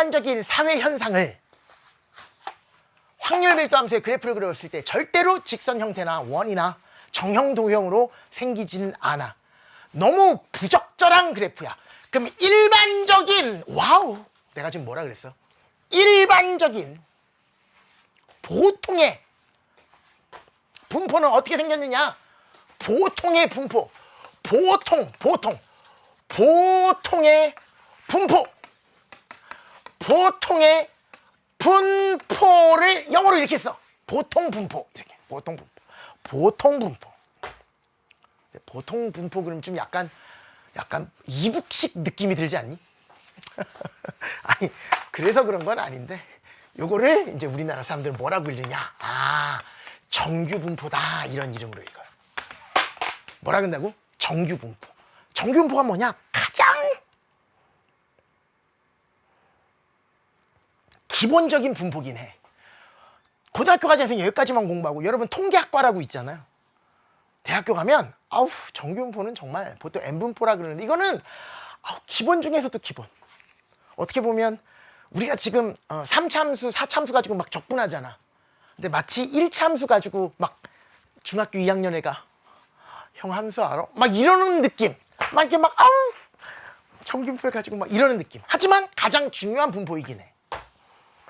일반적인 사회 현상을 확률 밀도함수의 그래프를 그렸을 때 절대로 직선 형태나 원이나 정형 도형으로 생기지는 않아. 너무 부적절한 그래프야. 그럼 일반적인, 와우, 내가 지금 뭐라 그랬어? 일반적인 보통의 분포는 어떻게 생겼느냐? 보통의 분포, 보통의 분포, 보통의 분포를 영어로 이렇게 써. 보통 분포, 이렇게 보통 분포, 보통 분포. 보통 분포 그럼 좀 약간 이북식 느낌이 들지 않니? 아니, 그래서 그런 건 아닌데, 요거를 이제 우리나라 사람들은 뭐라고 읽느냐? 아, 정규 분포다, 이런 이름으로 읽어요. 뭐라 그런다고? 정규 분포. 정규 분포가 뭐냐? 가장 기본적인 분포긴 해. 고등학교 과정에서 여기까지만 공부하고, 여러분 통계학과라고 있잖아요. 대학교 가면 아우, 정규 분포는 정말 보통 N분포라 그러는데, 이거는 기본 중에서도 기본. 어떻게 보면 우리가 지금 3차함수, 4차함수 가지고 막 적분하잖아. 근데 마치 1차함수 가지고 막 중학교 2학년 애가 형 함수 알아? 막 이러는 느낌. 막 이렇게 막 아우, 정규 분포를 가지고 막 이러는 느낌. 하지만 가장 중요한 분포이긴 해.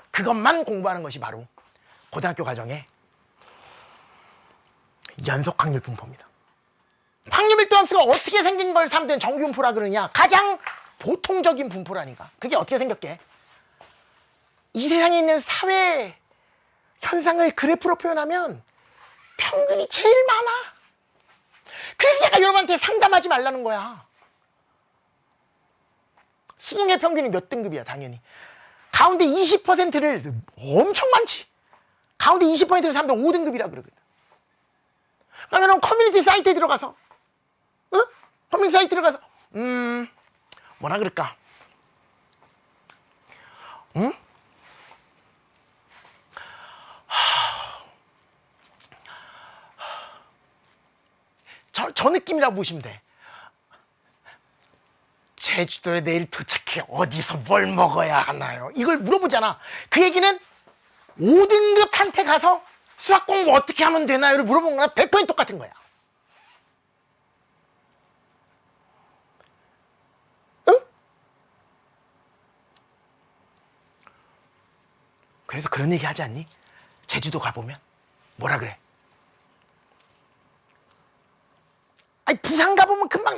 그것만 공부하는 것이 바로 고등학교 과정의 연속 확률 분포입니다. 확률 밀도 함수가 어떻게 생긴 걸 사람들은 정규 분포라 그러냐? 가장 보통적인 분포라니까. 그게 어떻게 생겼게? 이 세상에 있는 사회 현상을 그래프로 표현하면 평균이 제일 많아. 그래서 내가 여러분한테 상담하지 말라는 거야. 수능의 평균이 몇 등급이야, 당연히. 가운데 20%를 엄청 많지. 가운데 20%를 사람들 5등급이라 그러거든. 그러면 커뮤니티 사이트에 들어가서, 커뮤니티 사이트에 들어가서, 뭐라 그럴까? 저 느낌이라고 보시면 돼. 제주도에 내일 도착해. 어디서 뭘 먹어야 하나요? 이걸 물어보잖아. 그 얘기는 5등급한테 가서 수학 공부 어떻게 하면 되나요를 물어본 거랑 100% 똑같은 거야. 응? 그래서 그런 얘기 하지 않니? 제주도 가보면 뭐라 그래? 아니, 부산 가보면 금방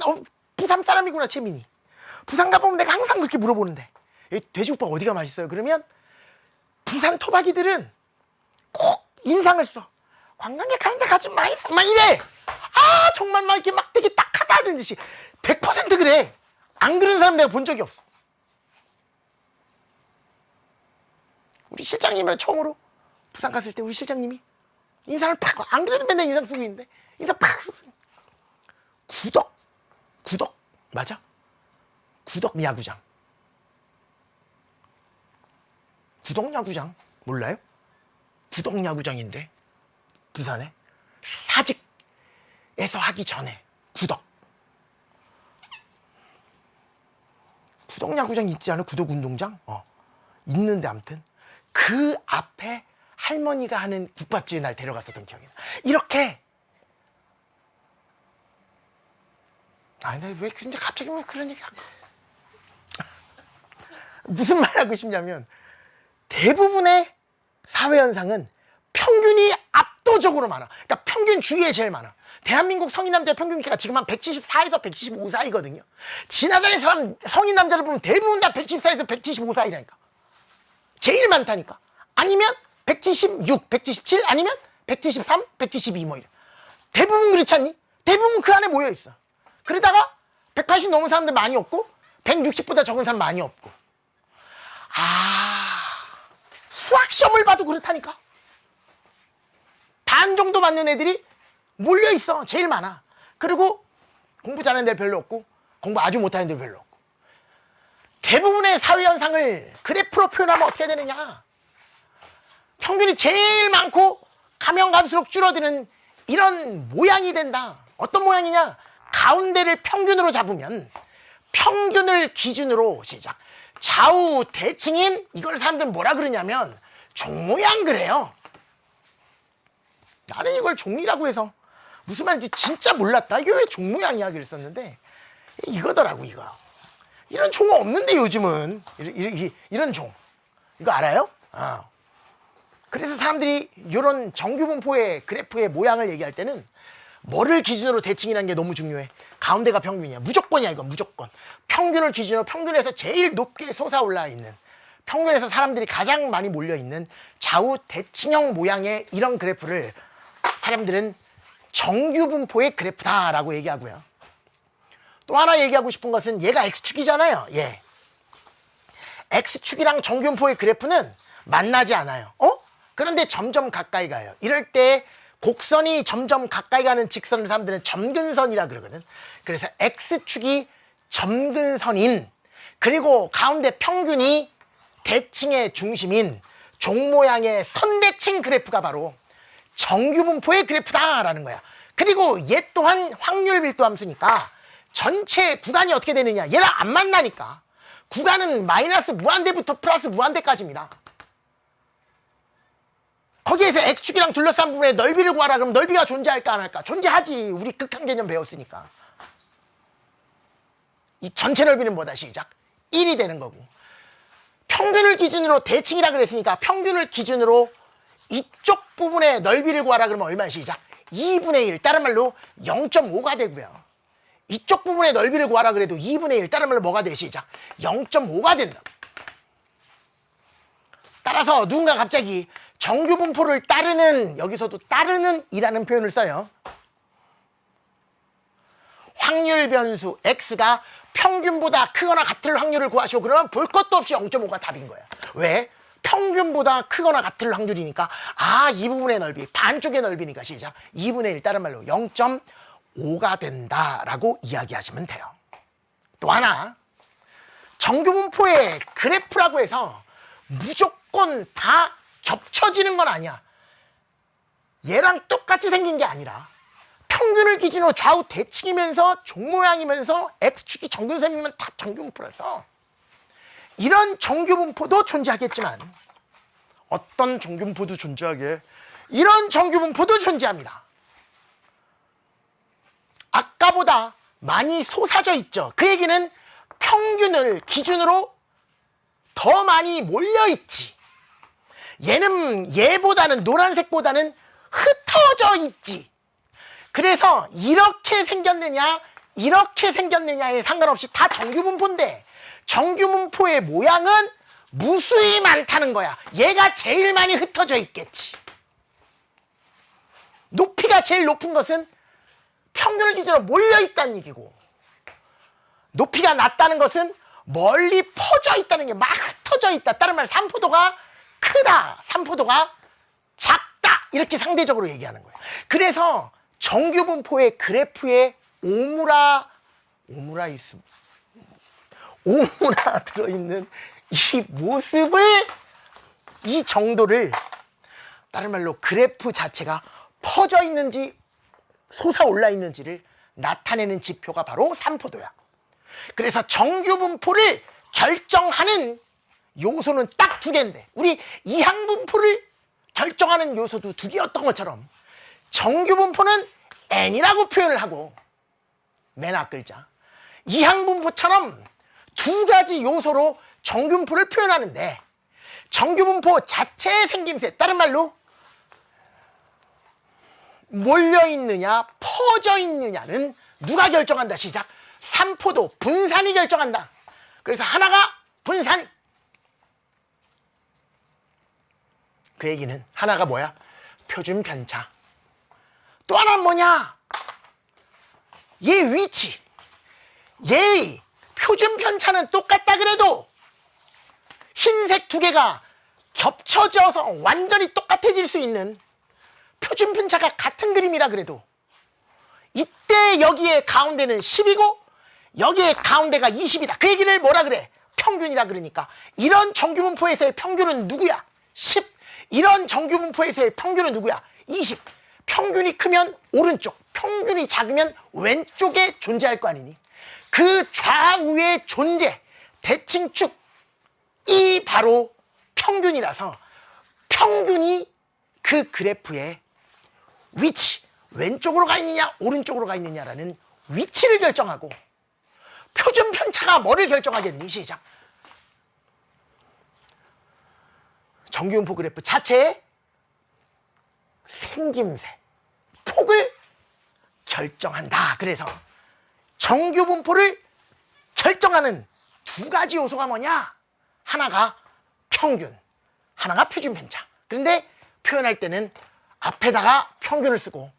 부산 사람이구나, 채민이. 부산 가보면 내가 항상 그렇게 물어보는데, 돼지국밥 어디가 맛있어요? 그러면 부산 토박이들은 꼭 인상을 써. 관광객 가는데 가지 마있어. 막 이래. 아, 정말 막 이렇게 막 되게 딱하다는 듯이 100% 그래. 안 그런 사람 내가 본 적이 없어. 우리 실장님이랑 처음으로 부산 갔을 때 우리 실장님이 인상을 팍, 안 그래도 맨날 인상 쓰고 있는데 인상 팍 쓰고. 구덕 맞아? 구덕 야구장. 구덕 야구장 몰라요? 구덕 야구장인데 부산에 사직에서 하기 전에 구덕 야구장 있지 않아? 구덕 운동장? 있는데 아무튼 그 앞에 할머니가 하는 국밥집에 날 데려갔었던 기억이 나. 이렇게 아니, 왜 근데 갑자기 왜 그런 얘기 하고 무슨 말 하고 싶냐면, 대부분의 사회현상은 평균이 압도적으로 많아. 그러니까 평균 주위에 제일 많아. 대한민국 성인 남자의 평균 키가 지금 한 174에서 175 사이거든요. 지나다니는 사람 성인 남자를 보면 대부분 다 174에서 175 사이라니까. 제일 많다니까. 아니면 176, 177, 아니면 173, 172 뭐 이래. 대부분 그렇지 않니? 대부분 그 안에 모여 있어. 그러다가 180 넘은 사람들 많이 없고 160보다 적은 사람 많이 없고. 수학 시험을 봐도 그렇다니까. 반 정도 맞는 애들이 몰려 있어. 제일 많아. 그리고 공부 잘하는 애들 별로 없고 공부 아주 못하는 애들 별로 없고. 대부분의 사회 현상을 그래프로 표현하면 어떻게 되느냐? 평균이 제일 많고 가면 갈수록 줄어드는 이런 모양이 된다. 어떤 모양이냐? 가운데를 평균으로 잡으면 평균을 기준으로 시작. 좌우 대칭인 이걸 사람들은 뭐라 그러냐면 종모양 그래요. 나는 이걸 종이라고 해서 무슨 말인지 진짜 몰랐다. 이게 왜 종모양이야 그랬었는데 이거더라고. 이거 이런 종 없는데 요즘은 이런 종 이거 알아요? 그래서 사람들이 이런 정규분포의 그래프의 모양을 얘기할 때는 뭐를 기준으로 대칭이라는 게 너무 중요해. 가운데가 평균이야. 무조건이야. 이건 무조건. 평균을 기준으로 평균에서 제일 높게 솟아올라 있는, 평균에서 사람들이 가장 많이 몰려있는 좌우 대칭형 모양의 이런 그래프를 사람들은 정규분포의 그래프다라고 얘기하고요. 또 하나 얘기하고 싶은 것은 얘가 X축이잖아요. 예. X축이랑 정규분포의 그래프는 만나지 않아요. 그런데 점점 가까이 가요. 이럴 때 곡선이 점점 가까이 가는 직선을 사람들은 점근선이라 그러거든. 그래서 X축이 점근선인, 그리고 가운데 평균이 대칭의 중심인 종 모양의 선대칭 그래프가 바로 정규분포의 그래프다라는 거야. 그리고 얘 또한 확률 밀도 함수니까 전체 구간이 어떻게 되느냐, 얘랑 안 만나니까 구간은 마이너스 무한대부터 플러스 무한대까지입니다. 거기에서 X축이랑 둘러싼 부분의 넓이를 구하라 그러면 넓이가 존재할까 안 할까? 존재하지. 우리 극한 개념 배웠으니까. 이 전체 넓이는 뭐다? 시작. 1이 되는 거고, 평균을 기준으로 대칭이라 그랬으니까 평균을 기준으로 이쪽 부분의 넓이를 구하라 그러면 얼마? 시작. 2분의 1, 다른 말로 0.5가 되고요. 이쪽 부분의 넓이를 구하라 그래도 2분의 1, 다른 말로 뭐가 돼? 시작. 0.5가 된다. 따라서 누군가 갑자기 정규분포를 따르는, 여기서도 따르는 이라는 표현을 써요. 확률 변수 X가 평균보다 크거나 같을 확률을 구하시오. 그러면 볼 것도 없이 0.5가 답인 거야. 왜? 평균보다 크거나 같을 확률이니까, 이 부분의 넓이, 반쪽의 넓이니까 시작. 2분의 1, 다른 말로 0.5가 된다라고 이야기하시면 돼요. 또 하나, 정규분포의 그래프라고 해서 무조건 다 겹쳐지는 건 아니야. 얘랑 똑같이 생긴 게 아니라 평균을 기준으로 좌우 대칭이면서 종 모양이면서 X축이 정근선이면 다 정규분포라서 이런 정규분포도 존재하겠지만 어떤 정규분포도 존재하게 이런 정규분포도 존재합니다. 아까보다 많이 솟아져 있죠. 그 얘기는 평균을 기준으로 더 많이 몰려있지. 얘는 얘보다는, 노란색보다는 흩어져 있지. 그래서 이렇게 생겼느냐 이렇게 생겼느냐에 상관없이 다 정규분포인데 정규분포의 모양은 무수히 많다는 거야. 얘가 제일 많이 흩어져 있겠지. 높이가 제일 높은 것은 평균을 기준으로 몰려있다는 얘기고, 높이가 낮다는 것은 멀리 퍼져 있다는 게, 막 흩어져 있다. 다른 말 삼포도가 크다, 삼포도가 작다, 이렇게 상대적으로 얘기하는 거예요. 그래서 정규분포의 그래프에 오므라 들어있는 이 모습을, 이 정도를, 다른 말로 그래프 자체가 퍼져 있는지 솟아올라 있는지를 나타내는 지표가 바로 삼포도야. 그래서 정규분포를 결정하는 요소는 딱 두 개인데, 우리 이항분포를 결정하는 요소도 두 개였던 것처럼 정규분포는 n이라고 표현을 하고, 맨 앞글자 이항분포처럼 두 가지 요소로 정규분포를 표현하는데, 정규분포 자체의 생김새, 다른 말로 몰려있느냐 퍼져 있느냐는 누가 결정한다? 시작. 삼포도, 분산이 결정한다. 그래서 하나가 분산, 그 얘기는 하나가 뭐야? 표준 편차. 또 하나는 뭐냐? 얘 위치. 얘의 표준 편차는 똑같다 그래도 흰색 두 개가 겹쳐져서 완전히 똑같아질 수 있는 표준 편차가 같은 그림이라 그래도 이때 여기에 가운데는 10이고 여기에 가운데가 20이다. 그 얘기를 뭐라 그래? 평균이라 그러니까 이런 정규분포에서의 평균은 누구야? 10. 이런 정규분포에서의 평균은 누구야? 20. 평균이 크면 오른쪽, 평균이 작으면 왼쪽에 존재할 거 아니니? 그 좌우의 존재, 대칭축, 이 바로 평균이라서 평균이 그 그래프의 위치, 왼쪽으로 가 있느냐 오른쪽으로 가 있느냐라는 위치를 결정하고, 표준 편차가 뭐를 결정하겠니? 시작. 정규분포 그래프 자체의 생김새, 폭을 결정한다. 그래서 정규분포를 결정하는 두 가지 요소가 뭐냐? 하나가 평균, 하나가 표준 편차. 그런데 표현할 때는 앞에다가 평균을 쓰고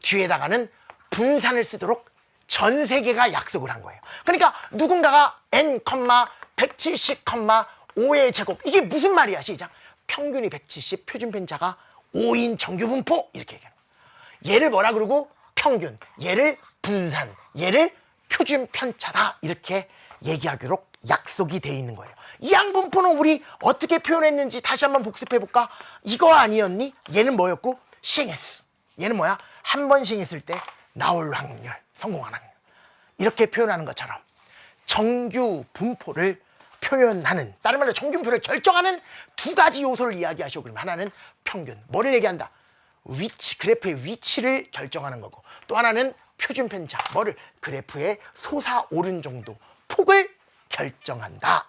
뒤에다가는 분산을 쓰도록 전 세계가 약속을 한 거예요. 그러니까 누군가가 n, 170,5의 제곱, 이게 무슨 말이야? 시작. 평균이 170, 표준 편차가 5인 정규분포, 이렇게 얘기하는 거예요. 얘를 뭐라 그러고? 평균, 얘를 분산, 얘를 표준 편차다, 이렇게 얘기하도록 약속이 돼 있는 거예요. 이 양분포는 우리 어떻게 표현했는지 다시 한번 복습해 볼까? 이거 아니었니? 얘는 뭐였고? 시행했어. 얘는 뭐야? 한 번 시행했을 때 나올 확률, 성공한 확률, 이렇게 표현하는 것처럼 정규 분포를 표현하는, 다른 말로 정규 분포를 결정하는 두 가지 요소를 이야기하시고, 그러면 하나는 평균, 뭐를 얘기한다? 위치, 그래프의 위치를 결정하는 거고, 또 하나는 표준 편차, 뭐를? 그래프의 솟아오른 정도, 폭을 결정한다.